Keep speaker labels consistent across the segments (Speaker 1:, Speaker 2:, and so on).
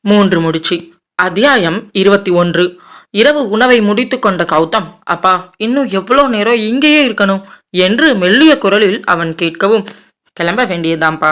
Speaker 1: மூன்று முடிச்சு. அத்தியாயம் 21. இரவு உணவை முடித்து கொண்ட கௌதம், அப்பா இன்னும் எவ்வளோ நேரம் இங்கேயே இருக்கணும் என்று மெல்லிய குரலில் அவன் கேட்கவும், கிளம்ப வேண்டியதாம்பா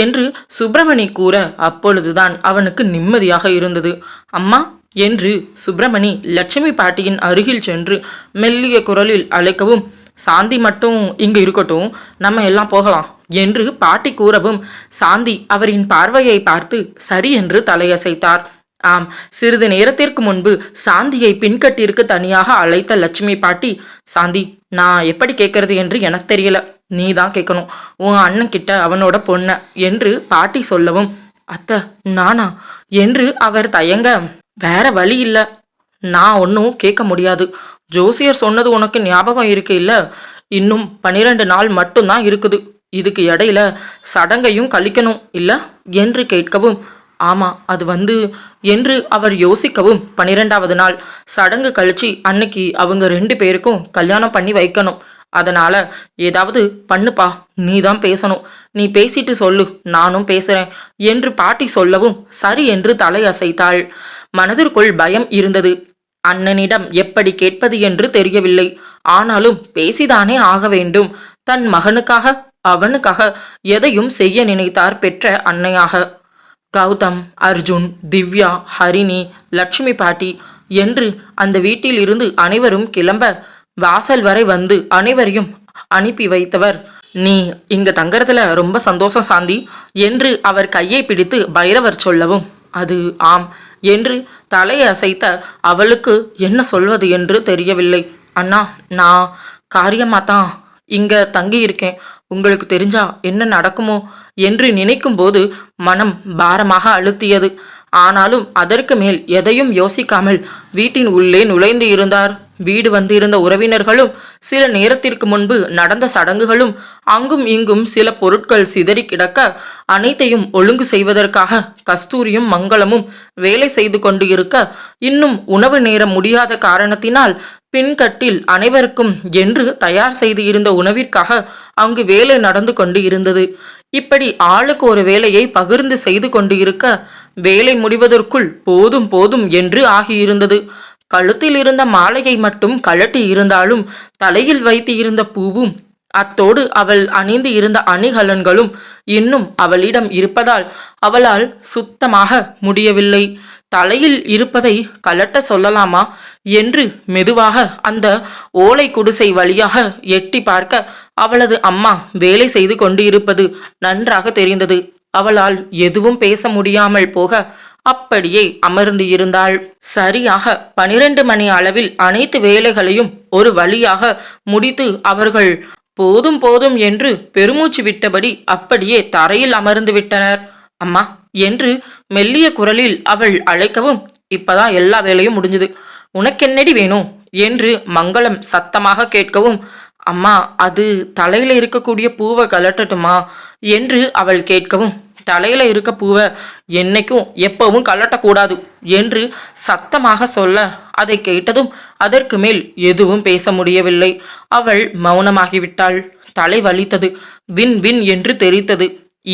Speaker 1: என்று சுப்பிரமணி கூற, அப்பொழுதுதான் அவனுக்கு நிம்மதியாக இருந்தது. அம்மா என்று சுப்பிரமணி லட்சுமி பாட்டியின் அருகில் சென்று மெல்லிய குரலில் அழைக்கவும், சாந்தி மட்டும் இங்கு இருக்கட்டும், நம்ம எல்லாம் போகலாம் என்று பாட்டி கூறவும், சாந்தி அவரின் பார்வையை பார்த்து சரி என்று தலையசைத்தார். ஆம், சிறிது நேரத்திற்கு முன்பு சாந்தியை பின்கட்டிற்கு தனியாக அழைத்த லட்சுமி பாட்டி, சாந்தி நான் எப்படி கேட்கறது என்று எனக்கு தெரியல, நீ தான் கேட்கணும், உன் அண்ணன் கிட்ட அவனோட பொண்ண என்று பாட்டி சொல்லவும், அத்தை நானா என்று அவர் தயங்க, வேற வழி இல்லை, நான் ஒன்றும் கேட்க முடியாது, ஜோசியர் சொன்னது உனக்கு ஞாபகம் இருக்கு இல்ல, இன்னும் 12 நாள் மட்டும்தான் இருக்குது, இதுக்கு இடையில சடங்கையும் கழிக்கணும் இல்ல என்று கேட்கவும், ஆமா அது என்று அவர் யோசிக்கவும், 12வது நாள் சடங்கு கழிச்சு அன்னைக்கு அவங்க 2 பேருக்கும் கல்யாணம் பண்ணி வைக்கணும், அதனால ஏதாவது பண்ணுப்பா, நீ தான் பேசணும், நீ பேசிட்டு சொல்லு, நானும் பேசுறேன் என்று பாட்டி சொல்லவும் சரி என்று தலையசைத்தாள். மனதிற்குள் பயம் இருந்தது. அண்ணனிடம் எப்படி கேட்பது என்று தெரியவில்லை. ஆனாலும் பேசிதானே ஆக வேண்டும். தன் மகனுக்காக அவனுக்காக எதையும் செய்ய நினைத்தார் பெற்ற அன்னையாக. கௌதம், அர்ஜுன், திவ்யா, ஹரிணி, லட்சுமி பாட்டி என்று அந்த வீட்டில் இருந்து அனைவரும் கிளம்ப வாசல் வரை வந்து அனைவரையும் அனுப்பி வைத்தவர், நீ இங்க தங்கறதுல ரொம்ப சந்தோஷம் சாந்தி என்று அவர் கையை பிடித்து பைரவர் சொல்லவும், அது ஆம் என்று தலையை அசைத்த அவளுக்கு என்ன சொல்வது என்று தெரியவில்லை. அண்ணா நான் காரியமாத்தான் இங்க தங்கி இருக்கேன், உங்களுக்கு தெரிஞ்சா என்ன நடக்குமோ என்று நினைக்கும் போது மனம் பாரமாக அழுத்தியது. ஆனாலும் அதற்கு மேல் எதையும் யோசிக்காமல் வீட்டின் உள்ளே நுழைந்து இருந்தார். வீடு வந்து இருந்த உறவினர்களும் சில நேரத்திற்கு முன்பு நடந்த சடங்குகளும் அங்கும் இங்கும் சில பொருட்கள் சிதறி கிடக்க அனைத்தையும் ஒழுங்கு செய்வதற்காக கஸ்தூரியும் மங்களமும் வேலை செய்து கொண்டு இருக்க, இன்னும் உணவு நேரம் முடியாத காரணத்தினால் பின்கட்டில் அனைவருக்கும் என்று தயார் செய்து இருந்த உணவிற்காக அங்கு வேலை நடந்து கொண்டு இருந்தது. இப்படி ஆளுக்கு ஒரு வேலையை பகிர்ந்து செய்து கொண்டு இருக்க வேலை முடிவதற்குள் போதும் போதும் என்று ஆகியிருந்தது. கழுத்தில் இருந்த மாலையை மட்டும் கழட்டி இருந்தாலும் தலையில் வைத்து இருந்த பூவும் அத்தோடு அவள் அணிந்து இருந்த அணிகலன்களும் இன்னும் அவளிடம் இருப்பதால் அவளால் சுத்தமாக முடியவில்லை. தலையில் இருப்பதை கலட்ட சொல்லலாமா என்று மெதுவாக அந்த ஓலை குடிசை வழியாக எட்டி பார்க்க அவளது அம்மா வேலை செய்து கொண்டு இருப்பது நன்றாக தெரிந்தது. அவளால் எதுவும் பேச முடியாமல் போக அப்படியே அமர்ந்து இருந்தாள். சரியாக 12 மணி அளவில் அனைத்து வேலைகளையும் ஒரு வழியாக முடித்து அவர்கள் போதும் போதும் என்று பெருமூச்சு விட்டபடி அப்படியே தரையில் அமர்ந்து விட்டனர். அம்மா என்று மெல்லிய குரலில் அவள் அழைக்கவும், இப்பதான் எல்லா வேலையும் முடிஞ்சது, உனக்கென்னடி வேணும் என்று மங்களம் சத்தமாக கேட்கவும், அம்மா அது தலையில இருக்கக்கூடிய பூவை கலட்டட்டுமா என்று அவள் கேட்கவும், தலையில இருக்க பூவை என்னைக்கும் எப்பவும் கலட்டக்கூடாது என்று சத்தமாக சொல்ல, அதை கேட்டதும் அதற்கு மேல் எதுவும் பேச முடியவில்லை. அவள் மௌனமாகிவிட்டாள். தலை வலித்தது, வின் வின் என்று தெரித்தது.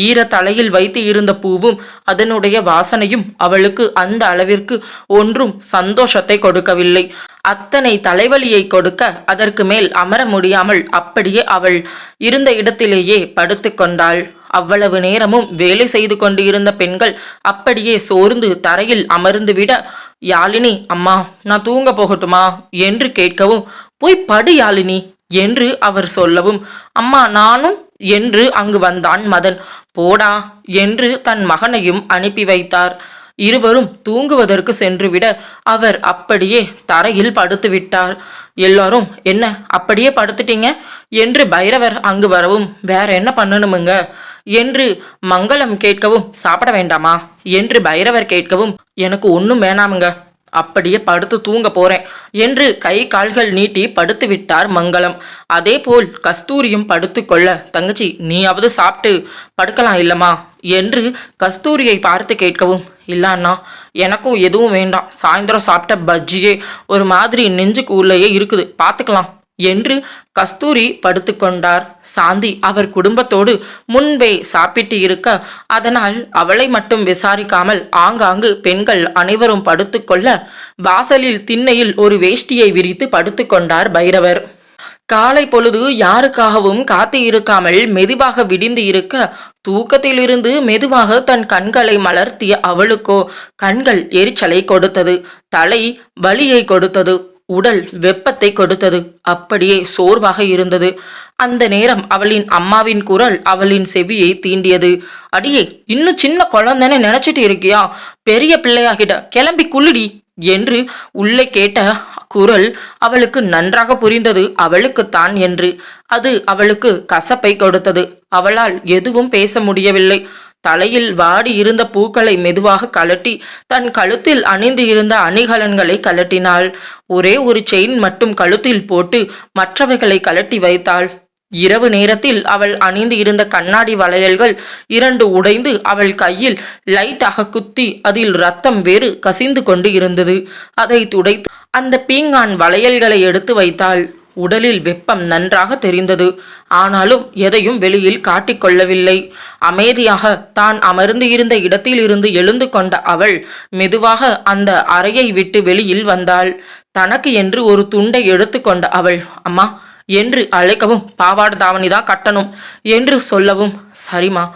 Speaker 1: ஈர தலையில் வைத்து இருந்த பூவும் அதனுடைய வாசனையும் அவளுக்கு அந்த அளவிற்கு ஒன்றும் சந்தோஷத்தை கொடுக்கவில்லை. அத்தனை தலைவலியை கொடுக்க அதற்கு மேல் அமர முடியாமல் அப்படியே அவள் இருந்த இடத்திலேயே படுத்து கொண்டாள். அவ்வளவு நேரமும் வேலை செய்து கொண்டு இருந்த பெண்கள் அப்படியே சோர்ந்து தரையில் அமர்ந்து விட, யாழினி அம்மா நான் தூங்க போகட்டுமா என்று கேட்கவும், போய் படு யாழினி என்று அவர் சொல்லவும், அம்மா நானும் என்று அங்கு வந்தான் மதன். போடா என்று தன் மகனையும் அனுப்பி வைத்தார். இருவரும் தூங்குவதற்கு சென்றுவிட அவர் அப்படியே தரையில் படுத்து விட்டார். எல்லாரும் என்ன அப்படியே படுத்துட்டீங்க என்று பைரவர் அங்கு வரவும், வேற என்ன பண்ணணுமுங்க என்று மங்களம் கேட்கவும், சாப்பிட வேண்டாமா என்று பைரவர் கேட்கவும், எனக்கு ஒன்றும் வேணாமுங்க, அப்படியே படுத்து தூங்க போறேன் என்று கை கால்கள் நீட்டி படுத்து விட்டார் மங்களம். அதே போல் கஸ்தூரியும் படுத்து கொள்ள, தங்கச்சி நீயாவது சாப்பிட்டு படுக்கலாம் இல்லம்மா என்று கஸ்தூரியை பார்த்து கேட்கவும், இல்ல அண்ணா எனக்கும் எதுவும் வேண்டாம், சாயந்தரம் சாப்பிட்ட பஜ்ஜியே ஒரு மாதிரி நெஞ்சுக்கு உள்ளேயே இருக்குது, பார்த்துக்கலாம் என்று கஸ்தூரி படுத்துக்கொண்டார். சாந்தி அவர் குடும்பத்தோடு முன்பே சாப்பிட்டு இருக்க, அதனால் அவளை மட்டும் விசாரிக்காமல் ஆங்காங்கு பெண்கள் அனைவரும் படுத்துக்கொள்ள, வாசலில் திண்ணையில் ஒரு வேஷ்டியை விரித்து படுத்துக்கொண்டார் பைரவர். காலை பொழுது யாருக்காகவும் காத்து இருக்காமல் மெதுவாக விடிந்து இருக்க, தூக்கத்திலிருந்து மெதுவாக தன் கண்களை மலர்த்திய அவளுக்கோ கண்கள் எரிச்சலை கொடுத்தது, தலை வலியை கொடுத்தது, உடல் வெப்பத்தை கொடுத்தது. அப்படியே சோர்வாக இருந்தது. அந்த நேரம் அவளின் அம்மாவின் குரல் அவளின் செவியை தீண்டியது. அடியே, இன்னும் சின்ன குழந்தைன்னு நினைச்சிட்டு இருக்கியா? பெரிய பிள்ளையாகிட்ட, கிளம்பி குள்ளுடி என்று உள்ளே கேட்ட குரல் அவளுக்கு நன்றாக புரிந்தது அவளுக்குத்தான் என்று. அது அவளுக்கு கசப்பை கொடுத்தது. அவளால் எதுவும் பேச முடியவில்லை. தலையில் வாடி இருந்த பூக்களை மெதுவாக கழட்டி தன் கழுத்தில் அணிந்து இருந்த அணிகலன்களை கழட்டினாள். ஒரே ஒரு செயின் மட்டும் கழுத்தில் போட்டு மற்றவைகளை கழட்டி வைத்தாள். இரவு நேரத்தில் அவள் அணிந்து இருந்த கண்ணாடி வளையல்கள் 2 உடைந்து அவள் கையில் லைட்டாக குத்தி அதில் ரத்தம் வேறு கசிந்து கொண்டு இருந்தது. அதை துடைத்து அந்த பீங்கான் வளையல்களை எடுத்து வைத்தாள். உடலில் வெப்பம் நன்றாக தெரிந்தது. ஆனாலும் எதையும் வெளியில் காட்டிக்கொள்ளவில்லை. அமைதியாக தான் அமர்ந்து இருந்த இடத்தில் இருந்து எழுந்து கொண்ட அவள் மெதுவாக அந்த அறையை விட்டு வெளியில் வந்தாள். தனக்கு என்று ஒரு துண்டை எடுத்து கொண்ட அவள், அம்மா என்று அழைக்கவும், பாவாடை தாவணிதான் கட்டணும் என்று சொல்லவும், சரிம்மா,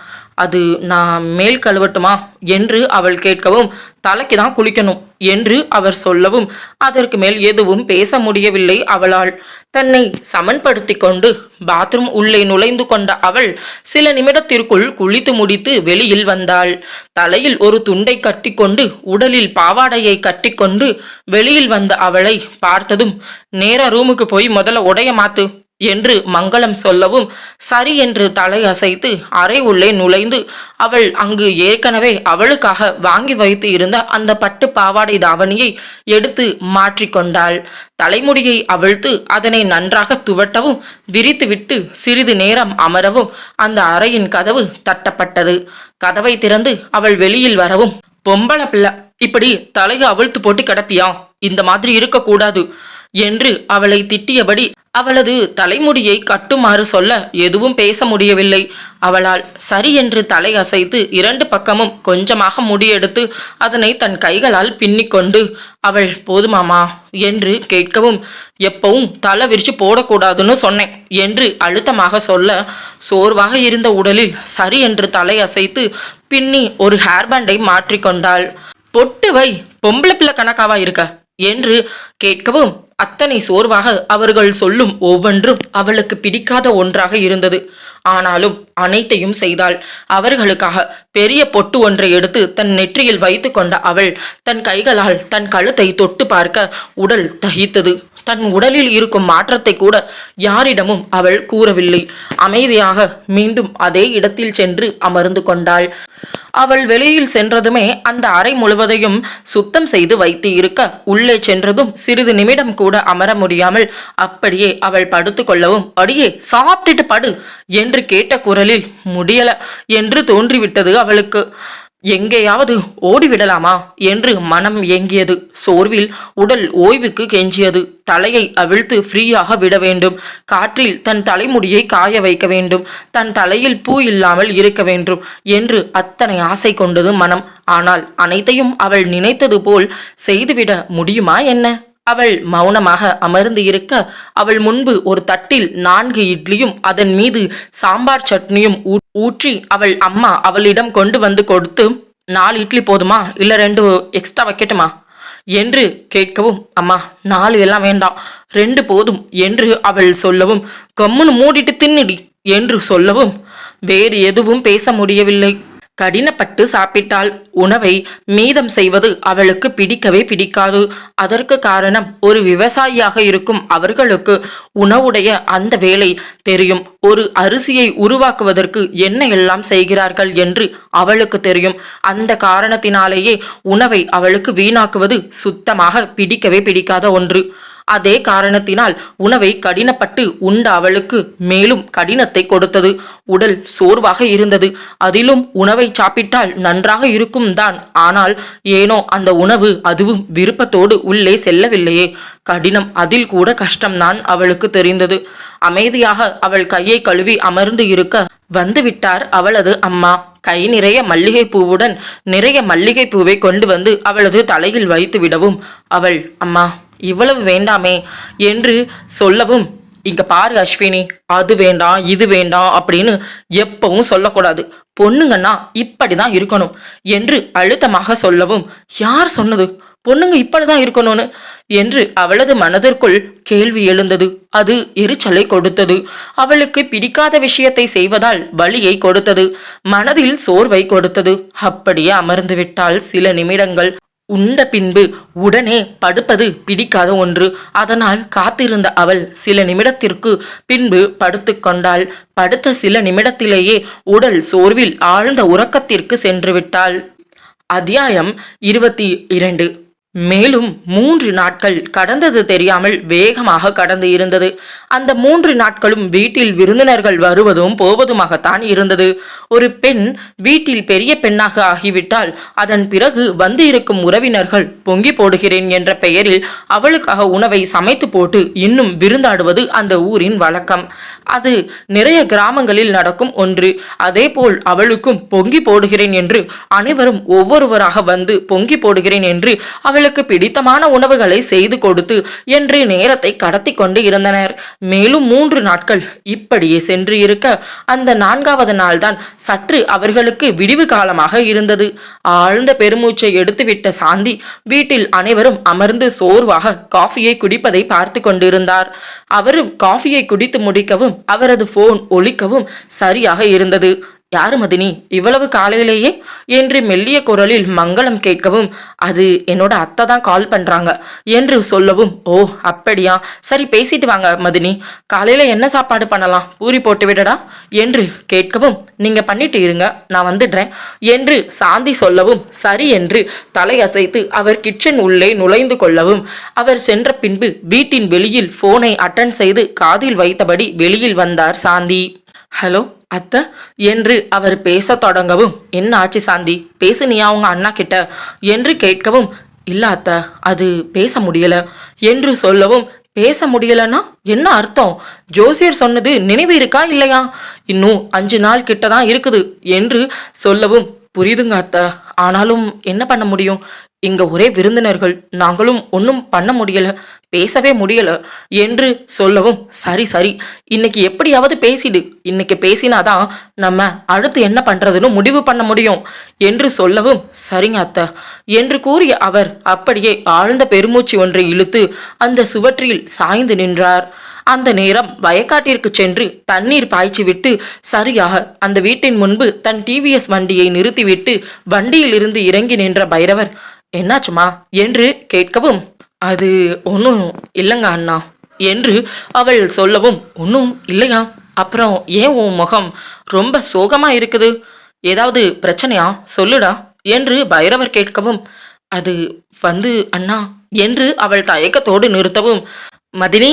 Speaker 1: அது நான் மேல் கழுவட்டுமா என்று அவள் கேட்கவும், தலைக்கு தான் குளிக்கணும் என்று அவர் சொல்லவும், அதற்கு மேல் எதுவும் பேச முடியவில்லை அவளால். தன்னை சமன்படுத்தி கொண்டு பாத்ரூம் உள்ளே நுழைந்து கொண்ட அவள் சில நிமிடத்திற்குள் குளித்து முடித்து வெளியில் வந்தாள். தலையில் ஒரு துண்டை கட்டிக்கொண்டு உடலில் பாவாடையை கட்டிக்கொண்டு வெளியில் வந்த அவளை பார்த்ததும், நேரா ரூமுக்கு போய் முதல்ல உடைய மாத்து என்று மங்களம் சொல்லவும், சரி என்று தலை அசைத்து அறை உள்ளே நுழைந்து அவள் அங்கு ஏற்கனவே அவளுக்காக வாங்கி வைத்து இருந்த அந்த பட்டு பாவாடை தாவணியை எடுத்து மாற்றிக்கொண்டாள். தலைமுடியை அவிழ்த்து அதனை நன்றாக துவட்டவும், விரித்துவிட்டு சிறிது நேரம் அமரவும் அந்த அறையின் கதவு தட்டப்பட்டது. கதவை திறந்து அவள் வெளியில் வரவும், பொம்பளை பிள்ளை, இப்படி தலையை அவிழ்த்து போட்டு கிடப்பியா? இந்த மாதிரி இருக்கக்கூடாது என்று அவளை திட்டியபடி அவளது தலைமுடியை கட்டுமாறு சொல்ல எதுவும் பேச முடியவில்லை. அவளால் சரி என்று தலை அசைத்து 2 பக்கமும் கொஞ்சமாக முடியெடுத்து அதனை தன் கைகளால் பின்னிக்கொண்டு, அவள் போதுமாமா என்று கேட்கவும், எப்பவும் தலை விரிச்சு போடக்கூடாதுன்னு சொன்னேன் என்று அழுத்தமாக சொல்ல, சோர்வாக இருந்த உடலில் சரி என்று தலை அசைத்து பின்னி ஒரு ஹேர்பேண்டை மாற்றிக்கொண்டாள். பொட்டு வை, பொம்பளை பிள்ளை கணக்காவா இருக்க என்று கேட்கவும், அத்தனை சோர்வாக அவர்கள் சொல்லும் ஒவ்வொன்றும் அவளுக்கு பிடிக்காத ஒன்றாக இருந்தது. ஆனாலும் அனைத்தையும் செய்தாள். அவர்களுக்காக பெரிய பொட்டு ஒன்றை எடுத்து தன் நெற்றியில் வைத்து கொண்ட அவள் தன் கைகளால் தன் கழுத்தை தொட்டு பார்க்க உடல் தகித்தது. தன் உடலில் இருக்கும் மாற்றத்தை கூட யாரிடமும் அவள் கூறவில்லை. அமைதியாக மீண்டும் அதே இடத்தில் சென்று அமர்ந்து கொண்டாள். அவள் வெளியில் சென்றதுமே அந்த அறை முழுவதையும் சுத்தம் செய்து வைத்து இருக்க, உள்ளே சென்றதும் சிறிது நிமிடம் கூட அமர முடியாமல் அப்படியே அவள் படுத்து கொள்ளவும், அடியே சாப்பிட்டுட்டு படு என்று கேட்ட குரலில் முடியல என்று தோன்றிவிட்டது அவளுக்கு. எங்கேயாவது ஓடிவிடலாமா என்று மனம் ஏங்கியது. சோர்வில் உடல் ஓய்வுக்கு கெஞ்சியது. தலையை அவிழ்த்து ஃப்ரீயாக விட வேண்டும். காற்றில் தன் தலைமுடியை காய வைக்க வேண்டும். தன் தலையில் பூ இல்லாமல் இருக்க வேண்டும் என்று அத்தனை ஆசை கொண்டது மனம். ஆனால் அனைத்தையும் அவள் நினைத்தது போல் செய்துவிட முடியுமா என்ன? அவள் மௌனமாக அமர்ந்து இருக்க, அவள் முன்பு ஒரு தட்டில் 4 இட்லியும் அதன் மீது சாம்பார் சட்னியும் ஊற்றி அவள் அம்மா அவளிடம் கொண்டு வந்து கொடுத்து, 4 இட்லி போதுமா, இல்ல 2 எக்ஸ்ட்ரா வைக்கட்டுமா என்று கேட்கவும், அம்மா 4 எல்லாம் வேண்டாம், 2 போதும் என்று அவள் சொல்லவும், கம்முன்னு மூடிட்டு தின்னுடி என்று சொல்லவும், வேறு எதுவும் பேச முடியவில்லை. கடினப்பட்டு சாப்பிட்டாள். உணவை மீதம் செய்வது அவளுக்கு பிடிக்கவே பிடிக்காது. அதற்கு காரணம், ஒரு விவசாயியாக இருக்கும் அவர்களுக்கு உணவுடைய அந்த வேலை தெரியும். ஒரு அரிசியை உருவாக்குவதற்கு என்ன எல்லாம் செய்கிறார்கள் என்று அவளுக்கு தெரியும். அந்த காரணத்தினாலேயே உணவை அவளுக்கு வீணாக்குவது சுத்தமாக பிடிக்கவே பிடிக்காத ஒன்று. அதே காரணத்தினால் உணவை கடினப்பட்டு உண்ட அவளுக்கு மேலும் கடினத்தை கொடுத்தது. உடல் சோர்வாக இருந்தது. அதிலும் உணவை சாப்பிட்டால் நன்றாக இருக்கும் தான். ஆனால் ஏனோ அந்த உணவு அதுவும் விருப்பத்தோடு உள்ளே செல்லவில்லையே. கடினம், அதில் கூட கஷ்டம்தான் அவளுக்கு தெரிந்தது. அமைதியாக அவள் கையை கழுவி அமர்ந்து இருக்க வந்துவிட்டார் அவளது அம்மா. கை நிறைய மல்லிகை பூவுடன் நிறைய மல்லிகை பூவை கொண்டு வந்து அவளது தலையில் வைத்து விடவும் அவள், அம்மா இவ்வளவு வேண்டாமே என்று சொல்லவும், இங்க பாரு அஸ்வினி, அது வேண்டாம் இது வேண்டாம் அப்படின்னு எப்பவும் சொல்லக்கூடாது. பொண்ணுங்கன்னா இப்படிதான் இருக்கணும் என்று அழுத்தமாக சொல்லவும், யார் சொன்னது பொண்ணுங்க இப்படிதான் இருக்கணும்னு என்று அவளது மனதிற்குள் கேள்வி எழுந்தது. அது எரிச்சலை கொடுத்தது. அவளுக்கு பிடிக்காத விஷயத்தை செய்வதால் வலியை கொடுத்தது. மனதில் சோர்வை கொடுத்தது. அப்படியே அமர்ந்து விட்டால் சில நிமிடங்கள். உண்ட பின்பு உடனே படுப்பது பிடிக்காத ஒன்று. அதனால் காத்திருந்த அவள் சில நிமிடத்திற்கு பின்பு படுத்து கொண்டாள். படுத்த சில நிமிடத்திலேயே உடல் சோர்வில் ஆழ்ந்த உறக்கத்திற்கு சென்று விட்டாள். அத்தியாயம் 22. மேலும் 3 நாட்கள் கடந்தது தெரியாமல் வேகமாக கடந்து இருந்தது. அந்த 3 நாட்களும் வீட்டில் விருந்தினர்கள் வருவதும் போவதுமாகத்தான் இருந்தது. ஒரு பெண் வீட்டில் பெரிய பெண்ணாக ஆகிவிட்டால் அதன் பிறகு வந்து இருக்கும் உறவினர்கள் பொங்கி போடுகிறேன் என்ற பெயரில் அவளுக்காக உணவை சமைத்து போட்டு இன்னும் விருந்தாடுவது அந்த ஊரின் வழக்கம். அது நிறைய கிராமங்களில் நடக்கும் ஒன்று. அதேபோல் அவளுக்கும் பொங்கி போடுகிறேன் என்று அனைவரும் ஒவ்வொருவராக வந்து பொங்கி போடுகிறேன் என்று அவளுக்கு பிடித்தமான உணவுகளை செய்து கொடுத்து என்று நேரத்தை கடத்தி கொண்டு இருந்தனர். மேலும் 3 நாட்கள் இப்படியே சென்று இருக்க அந்த 4வது நாள்தான் சற்று அவர்களுக்கு விடிவு காலமாக இருந்தது. ஆழ்ந்த பெருமூச்சை எடுத்துவிட்ட சாந்தி வீட்டில் அனைவரும் அமர்ந்து சோர்வாக காஃபியை குடிப்பதை பார்த்து கொண்டிருந்தார். அவரும் காஃபியை குடித்து முடிக்கவும் அவரது போன் ஒலிக்கவும் சரியாக இருந்தது. யாரு மதினி, இவ்வளவு காலையிலேயே என்று மெல்லிய குரலில் மங்களம் கேட்கவும், அது என்னோட அத்தை தான் கால் பண்றாங்க என்று சொல்லவும், ஓ அப்படியா, சரி பேசிட்டு வாங்க மதினி, காலையில என்ன சாப்பாடு பண்ணலாம், பூரி போட்டு விடடா என்று கேட்கவும், நீங்க பண்ணிட்டு இருங்க நான் வந்துடுறேன் என்று சாந்தி சொல்லவும், சரி என்று தலையசைத்து அவர் கிச்சன் உள்ளே நுழைந்து கொள்ளவும் அவர் சென்ற பின்பு வீட்டின் வெளியில் போனை அட்டன் செய்து காதில் வைத்தபடி வெளியில் வந்தார் சாந்தி. ஹலோ அத்தை என்று அவர் பேச தொடங்கவும், என்ன ஆச்சு சாந்தி, பேசுனியா உங்க அண்ணா கிட்ட என்று கேட்கவும், இல்ல அத்தை அது பேச முடியல என்று சொல்லவும், பேச முடியலன்னா என்ன அர்த்தம், ஜோசியர் சொன்னது நினைவு இருக்கா இல்லையா, இன்னும் 5 நாள் கிட்டதான் இருக்குது என்று சொல்லவும், புரியுதுங்க அத்தை, ஆனாலும் என்ன பண்ண முடியும், இங்க ஒரே விருந்தினர்கள், நாங்களும் ஒன்றும் பண்ண முடியல, பேசவே முடியல என்று சொல்லவும், சரி சரி இன்னைக்கு எப்படியாவது பேசிடு, இன்னைக்கு பேசினாதான் நம்ம அடுத்து என்ன பண்றதுன்னு முடிவு பண்ண முடியும் என்று சொல்லவும், சரிங்க அத்தை என்று கூறிய அவர் அப்படியே ஆழ்ந்த பெருமூச்சு ஒன்றை இழுத்து அந்த சுவற்றில் சாய்ந்து நின்றார். அந்த நேரம் வயக்காட்டிற்கு சென்று தண்ணீர் பாய்ச்சி விட்டு சரியாக அந்த வீட்டின் முன்பு தன் டிவிஎஸ் வண்டியை நிறுத்திவிட்டு வண்டியில் இருந்து இறங்கி நின்ற பைரவர், என்னாச்சுமா என்று கேட்கவும், அது ஒன்றும் இல்லைங்க அண்ணா என்று அவள் சொல்லவும், ஒன்றும் இல்லையா, அப்புறம் ஏன் உன் முகம் ரொம்ப சோகமா இருக்குது, ஏதாவது பிரச்சனையா சொல்லுடா என்று பைரவர் கேட்கவும், அது அண்ணா என்று அவள் தயக்கத்தோடு நிறுத்தவும், மதினி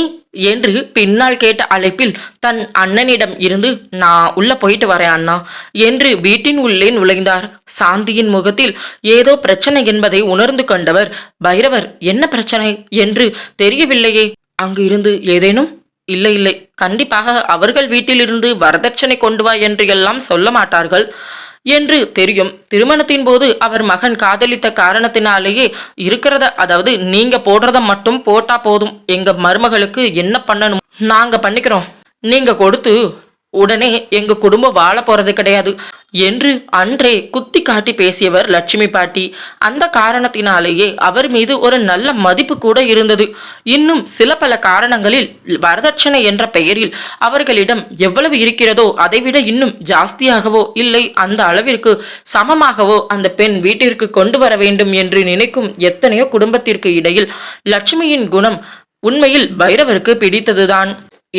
Speaker 1: என்று பின்னால் கேட்ட அழைப்பில் தன் அண்ணனிடம் இருந்து, நான் உள்ள போயிட்டு வரேன் அண்ணா என்று வீட்டின் உள்ளே நுழைந்தார். சாந்தியின் முகத்தில் ஏதோ பிரச்சனை என்பதை உணர்ந்து கொண்டவர், பைரவர் என்ன பிரச்சனை என்று தெரியவில்லையே, அங்கு இருந்து ஏதேனும், இல்லை இல்லை கண்டிப்பாக அவர்கள் வீட்டிலிருந்து வரதட்சணை கொண்டு வா என்று எல்லாம் சொல்ல மாட்டார்கள் என்று தெரியும். திருமணத்தின் போது அவர் மகன் காதலித்த காரணத்தினாலேயே இருக்கிறத, அதாவது நீங்க போடுறத மட்டும் போட்டா போதும், எங்க மருமகளுக்கு என்ன பண்ணணும் நாங்க பண்ணிக்கிறோம், நீங்க கொடுத்து உடனே எங்க குடும்பம் வாழ போறது கிடையாது என்று அன்றே குத்தி காட்டி பேசியவர் லட்சுமி பாட்டி. அந்த காரணத்தினாலேயே அவர் மீது ஒரு நல்ல மதிப்பு கூட இருந்தது. இன்னும் சில பல காரணங்களில் வரதட்சணை என்ற பெயரில் அவர்களிடம் எவ்வளவு இருக்கிறதோ அதைவிட இன்னும் ஜாஸ்தியாகவோ இல்லை அந்த அளவிற்கு சமமாகவோ அந்த பெண் வீட்டிற்கு கொண்டு வர வேண்டும் என்று நினைக்கும் எத்தனையோ குடும்பத்திற்கு இடையில் லட்சுமியின் குணம் உண்மையில் பைரவருக்கு பிடித்ததுதான்.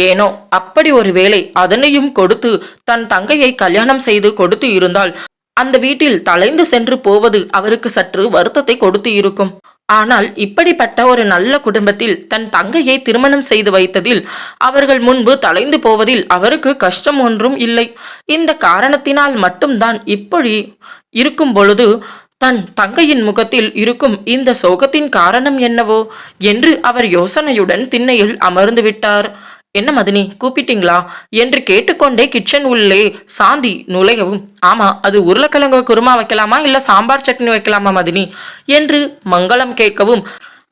Speaker 1: ஏனோ அப்படி ஒரு வேளை அதனையும் கொடுத்து தன் தங்கையை கல்யாணம் செய்து கொடுத்து இருந்தால் அந்த வீட்டில் தலைந்து சென்று போவது அவருக்கு சற்று வருத்தத்தை கொடுத்து இருக்கும். ஆனால் இப்படிப்பட்ட ஒரு நல்ல குடும்பத்தில் தன் தங்கையை திருமணம் செய்து வைத்ததில் அவர்கள் முன்பு தொலைந்து போவதில் அவருக்கு கஷ்டம் ஒன்றும் இல்லை. இந்த காரணத்தினால் மட்டும்தான் இப்படி இருக்கும் பொழுது தன் தங்கையின் முகத்தில் இருக்கும் இந்த சோகத்தின் காரணம் என்னவோ என்று அவர் யோசனையுடன் திண்ணையில் அமர்ந்து விட்டார். என்ன மதினி, கூப்பிட்டீங்களா என்று கேட்டுக்கொண்டே கிச்சன் உள்ளே சாந்தி நுழையவும், ஆமா, அது உருளைக்கிழங்கு குருமா வைக்கலாமா இல்ல சாம்பார் சட்னி வைக்கலாமா மதினி என்று மங்களம் கேட்கவும்,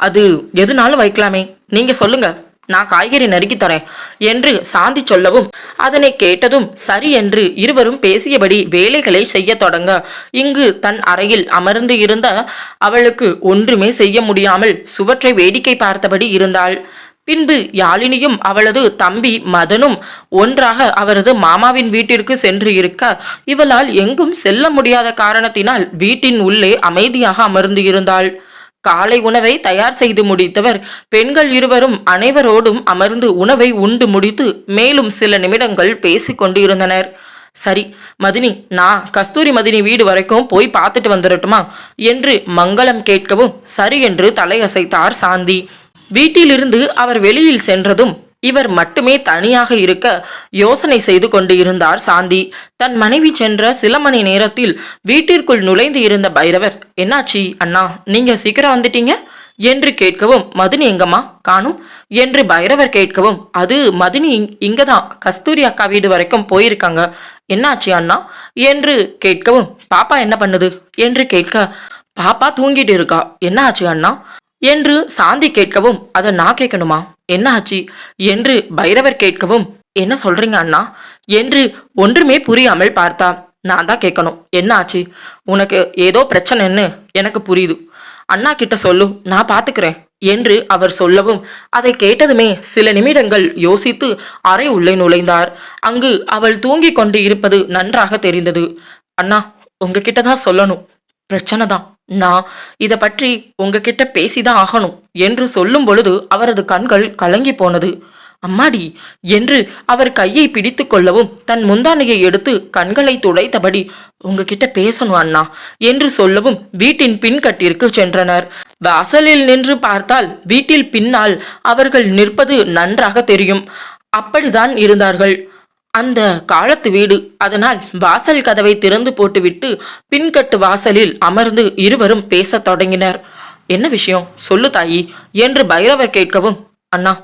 Speaker 1: அது எதுனாலும் வைக்கலாமே, நீங்க சொல்லுங்க, நான் காய்கறி நறுக்கி தரேன் என்று சாந்தி சொல்லவும், அதனை கேட்டதும் சரி என்று இருவரும் பேசியபடி வேலைகளை செய்ய தொடங்க இங்கு தன் அறையில் அமர்ந்து இருந்த அவளுக்கு ஒன்றுமே செய்ய முடியாமல் சுவற்றை வேடிக்கை பார்த்தபடி இருந்தாள். பின்பு யாழினியும் அவளது தம்பி மதனும் ஒன்றாக அவரது மாமாவின் வீட்டிற்கு சென்று இருக்க இவளால் எங்கும் செல்ல முடியாத காரணத்தினால் வீட்டின் உள்ளே அமைதியாக அமர்ந்து இருந்தாள். காலை உணவை தயார் செய்து முடித்தவர் பெண்கள் இருவரும் அனைவரோடும் அமர்ந்து உணவை உண்டு முடித்து மேலும் சில நிமிடங்கள் பேசிக் கொண்டிருந்தனர். சரி மதினி, நான் கஸ்தூரி மதினி வீடு வரைக்கும் போய் பார்த்துட்டு வந்துடட்டுமா என்று மங்களம் கேட்கவும் சரி என்று தலையசைத்தார் சாந்தி. வீட்டிலிருந்து அவர் வெளியில் சென்றதும் இவர் மட்டுமே தனியாக இருக்க யோசனை செய்து கொண்டு இருந்தார் சாந்தி. தன் மனைவி சென்ற சில மணி நேரத்தில் வீட்டிற்குள் நுழைந்து இருந்த பைரவர், என்னாச்சி அண்ணா, நீங்க சீக்கிரம் வந்துட்டீங்க என்று கேட்கவும், மதினி எங்கம்மா காணும் என்று பைரவர் கேட்கவும், அது மதினி இங்கதான் கஸ்தூரி அக்கா வீடு வரைக்கும் போயிருக்காங்க, என்னாச்சு அண்ணா என்று கேட்கவும், பாப்பா என்ன பண்ணுது என்று கேட்க, பாப்பா தூங்கிட்டு இருக்கா, என்ன ஆச்சு அண்ணா என்று சாந்தி கேட்கவும், அதை நான் கேட்கணுமா, என்ன ஆச்சு என்று பைரவர் கேட்கவும், என்ன சொல்றீங்க அண்ணா என்று ஒன்றுமே புரியாமல் பார்த்தா. நான் தான் கேட்கணும், என்ன ஆச்சு, உனக்கு ஏதோ பிரச்சனைன்னு எனக்கு புரியுது, அண்ணா கிட்ட சொல்லு, நான் பாத்துக்கிறேன் என்று அவர் சொல்லவும், அதை கேட்டதுமே சில நிமிடங்கள் யோசித்து அறை உள்ளே நுழைந்தார். அங்கு அவள் தூங்கிக் கொண்டு இருப்பது நன்றாக தெரிந்தது. அண்ணா, உங்ககிட்ட தான் சொல்லணும், பிரச்சனை தான், நான் இத பற்றி உங்ககிட்ட பேசிதான் ஆகணும் என்று சொல்லும் பொழுது அவரது கண்கள் கலங்கி போனது. அம்மாடி என்று அவர் கையை பிடித்து கொள்ளவும் தன் முந்தானையை எடுத்து கண்களை துடைத்தபடி, உங்ககிட்ட பேசணும் அண்ணா என்று சொல்லவும் வீட்டின் பின்கட்டிற்கு சென்றனர். வாசலில் நின்று பார்த்தால் வீட்டில் பின்னால் அவர்கள் நிற்பது நன்றாக தெரியும். அப்படிதான் இருந்தார்கள். அந்த காலத்து வீடு, அதனால் வாசல் கதவை திறந்து போட்டுவிட்டு பின்கட்டு வாசலில் அமர்ந்து இருவரும் பேசத் தொடங்கினர். என்ன விஷயம் சொல்லு தாயி என்று பைரவர் கேட்கவும், அண்ணா,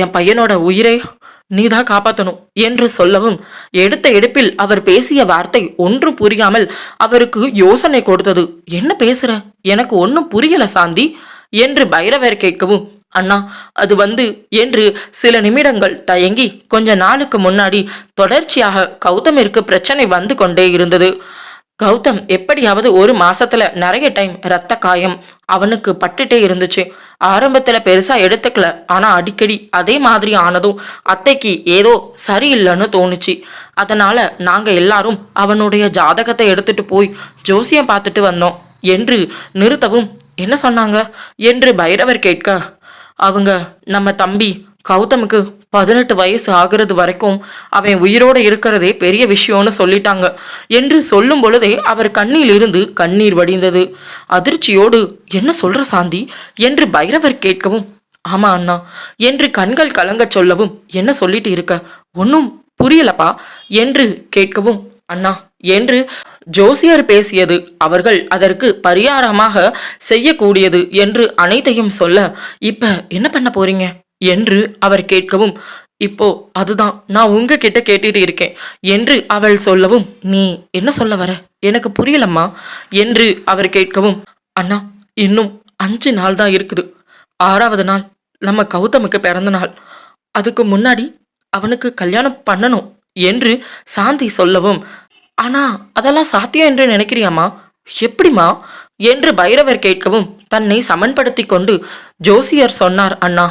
Speaker 1: என் பையனோட உயிரை நீதான் காப்பாத்தணும் என்று சொல்லவும், எடுத்த எடுப்பில் அவர் பேசிய வார்த்தை ஒன்றும் புரியாமல் அவருக்கு யோசனை கொடுத்தது. என்ன பேசுற, எனக்கு ஒன்றும் புரியல சாந்தி என்று பைரவர் கேட்கவும், அண்ணா, அது என்று சில நிமிடங்கள் தயங்கி, கொஞ்ச நாளுக்கு முன்னாடி தொடர்ச்சியாக கௌதமிற்கு பிரச்சனை வந்து கொண்டே இருந்தது. கௌதம் எப்படியாவது ஒரு மாசத்துல நிறைய டைம் ரத்த காயம் அவனுக்கு பட்டுட்டே இருந்துச்சு. ஆரம்பத்துல பெருசா எடுத்துக்கல, ஆனா அடிக்கடி அதே மாதிரி ஆனதும் அத்தைக்கு ஏதோ சரியில்லைன்னு தோணுச்சு. அதனால நாங்க எல்லாரும் அவனுடைய ஜாதகத்தை எடுத்துட்டு போய் ஜோசியம் பார்த்துட்டு வந்தோம் என்று நிறுத்தவும், என்ன சொன்னாங்க என்று பைரவர் கேட்க, அவங்க நம்ம தம்பி கௌதமுக்கு 18 வயசு ஆகிறது வரைக்கும் அவன் உயிரோடு இருக்கிறதே பெரிய விஷயம்னு சொல்லிட்டாங்க என்று சொல்லும் பொழுதே அவர் கண்ணில் இருந்து கண்ணீர் வடிந்தது. அதிர்ச்சியோடு, என்ன சொல்ற சாந்தி என்று பைரவர் கேட்கவும், ஆமா அண்ணா என்று கண்கள் கலங்க சொல்லவும், என்ன சொல்லிட்டு இருக்க, ஒன்னும் புரியலப்பா என்று கேட்கவும், அண்ணா என்று ஜோசியர் பேசியது அவர்கள் அதற்கு பரிகாரமாக செய்யக்கூடியது என்று அனைத்தையும் சொல்ல, இப்ப என்ன பண்ண போறீங்க என்று அவர் கேட்கவும், இப்போ அதுதான் நான் உங்ககிட்ட கேட்டுட்டு இருக்கேன் என்று அவள் சொல்லவும், நீ என்ன சொல்ல வர எனக்கு புரியலம்மா என்று அவர் கேட்கவும், அண்ணா, இன்னும் 5 நாள் தான் இருக்குது, 6வது நாள் நம்ம கௌதமுக்கு பிறந்த நாள், அதுக்கு முன்னாடி அவனுக்கு கல்யாணம் பண்ணணும் என்று சாந்தி சொல்லவும், ஆனா அதெல்லாம் சாத்தியம் என்று நினைக்கிறியாமா, எப்படிமா என்று பைரவர் கேட்கவும், தன்னை சமன்படுத்தி கொண்டு ஜோசியர் சொன்னார் அண்ணா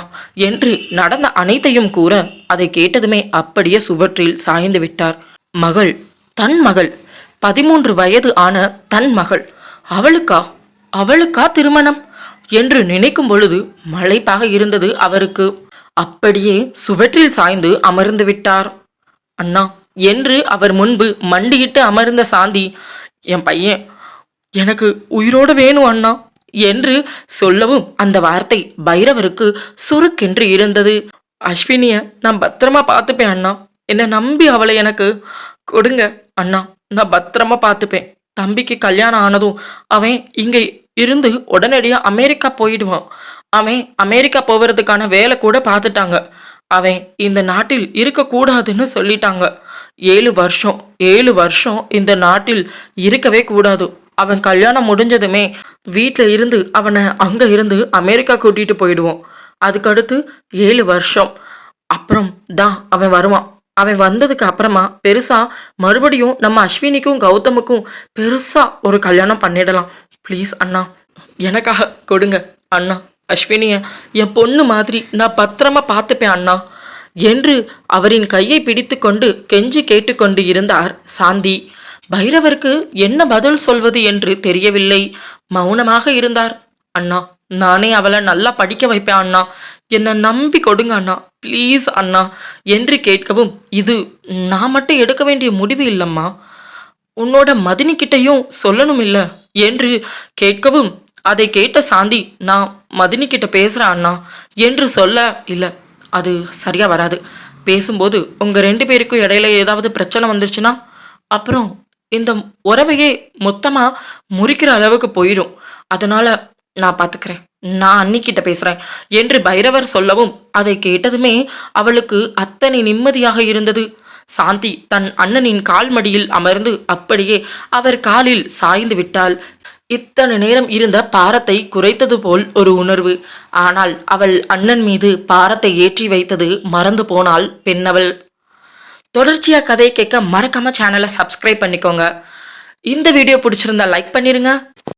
Speaker 1: என்று நடந்த அனைத்தையும் கூற, அதை கேட்டதுமே அப்படியே சுவற்றில் சாய்ந்து விட்டார். மகள், தன் மகள், 13 வயது ஆன தன் மகள், அவளுக்கா திருமணம் என்று நினைக்கும் பொழுது மலைப்பாக இருந்தது அவருக்கு. அப்படியே சுவற்றில் சாய்ந்து அமர்ந்து விட்டார். அண்ணா என்று அவர் முன்பு மண்டியிட்டு அமர்ந்த சாந்தி, என் பையன் எனக்கு உயிரோட வேணும் அண்ணா என்று சொல்லவும் அந்த வார்த்தை பைரவருக்கு சுருக்கென்று இருந்தது. அஸ்வினிய நான் பத்திரமா பார்த்துப்பேன் அண்ணா. என்னை நம்பி அவளை எனக்கு கொடுங்க அண்ணா. நான் பத்திரமா பார்த்துப்பேன். தம்பிக்கு கல்யாணம் ஆனதும் அவன் இங்க இருந்து உடனடியா அமெரிக்கா போயிடுவான். அவன் அமெரிக்கா போவதுக்கான வேலை கூட பார்த்துட்டாங்க. அவன் இந்த நாட்டில் இருக்கக்கூடாதுன்னு சொல்லிட்டாங்க. 7 வருஷம் இந்த நாட்டில் இருக்கவே கூடாது. அவன் கல்யாணம் முடிஞ்சதுமே வீட்டில் இருந்து அவனை அங்க இருந்து அமெரிக்கா கூட்டிட்டு போயிடுவோம். அதுக்கடுத்து 7 வருஷம் அப்புறம் தான் அவன் வருவான். அவன் வந்ததுக்கு அப்புறமா பெருசா மறுபடியும் நம்ம அஸ்வினிக்கும் கௌதமுக்கும் பெருசா ஒரு கல்யாணம் பண்ணிடலாம். ப்ளீஸ் அண்ணா, எனக்காக கொடுங்க அண்ணா. அஸ்வினிய என் பொண்ணு மாதிரி நான் பத்திரமா பார்த்துப்பேன் அண்ணா என்று அவரின் கையை பிடித்து கொண்டு கெஞ்சி கேட்டுக்கொண்டு இருந்தார் சாந்தி. பைரவருக்கு என்ன பதில் சொல்வது என்று தெரியவில்லை. மௌனமாக இருந்தார். அண்ணா, நானே அவளை நல்லா படிக்க வைப்பேன் அண்ணா. என்னை நம்பி கொடுங்க அண்ணா, ப்ளீஸ் அண்ணா என்று கேட்கவும், இது நான் மட்டும் எடுக்க வேண்டிய முடிவு இல்லம்மா, உன்னோட மதினி கிட்டையும் சொல்லணும் இல்ல என்று கேட்கவும், அதை கேட்ட சாந்தி, நான் மதினி கிட்ட பேசுறேன் அண்ணா என்று சொல்ல, இல்ல அது சரியா வராது. பேசும்போது உங்க 2 பேருக்கும் இடையில ஏதாவது பிரச்சனை வந்துருச்சுன்னா அப்புறம் இந்த உறவையே மொத்தமா முறிக்கிற அளவுக்கு போயிடும். அதனால நான் பாத்துக்கிறேன், நான் அன்னிக்கிட்ட பேசுறேன் என்று பைரவர் சொல்லவும், அதை கேட்டதுமே அவளுக்கு அத்தனை நிம்மதியாக இருந்தது. சாந்தி தன் அண்ணனின் கால் மடியில் அமர்ந்து அப்படியே அவர் காலில் சாய்ந்து விட்டாள். இத்தனை நேரம் இருந்த பாரத்தை குறைத்தது போல் ஒரு உணர்வு. ஆனால் அவள் அண்ணன் மீது பாரத்தை ஏற்றி வைத்தது மறந்து போனாள் பெண்ணவள். தொடர்ச்சியா கதை கேட்க மறக்காம சேனலை சப்ஸ்கிரைப் பண்ணிக்கோங்க. இந்த வீடியோ பிடிச்சிருந்தா லைக் பண்ணிருங்க.